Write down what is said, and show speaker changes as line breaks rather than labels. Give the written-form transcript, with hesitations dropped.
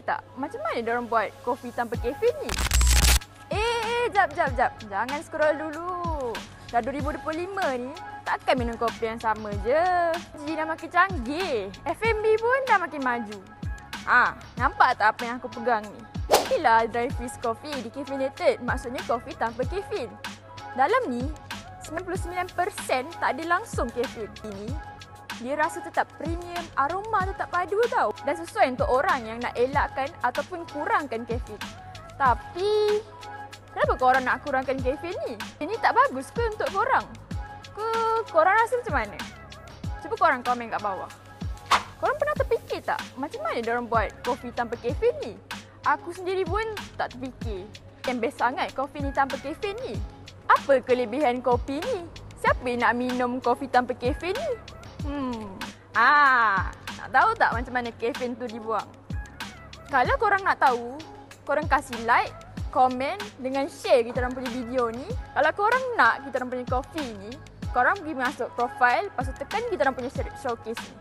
tak? Macam mana diorang buat kopi tanpa kafein ni? Jap. Jangan scroll dulu. Dah 2025 ni, takkan minum kopi yang sama je. Ji dah makin canggih. F&B pun dah makin maju. Nampak tak apa yang aku pegang ni? Inilah dry freeze coffee decaffeinated. Maksudnya kopi tanpa kafein. Dalam ni, 99% tak ada langsung kafein. Ini, dia rasa tetap premium, aroma tetap padu tau. Dan sesuai untuk orang yang nak elakkan ataupun kurangkan kafein. Tapi, kenapa korang nak kurangkan kafein ni? Ini tak bagus ke untuk korang? Korang rasa macam mana? Cuba korang komen kat bawah. Korang pernah terfikir tak macam mana diorang buat kopi tanpa kafein ni? Aku sendiri pun tak terfikir. Yang best sangat kopi ni tanpa kafein ni. Apa kelebihan kopi ni? Siapa yang nak minum kopi tanpa kafein ni? Nak tahu tak macam mana kafein tu dibuang? Kalau korang nak tahu, korang kasih like, komen dengan share kita orang punya video ni. Kalau korang nak kita orang punya kopi ni, korang pergi masuk profile, lepas tu tekan kita orang punya showcase ni.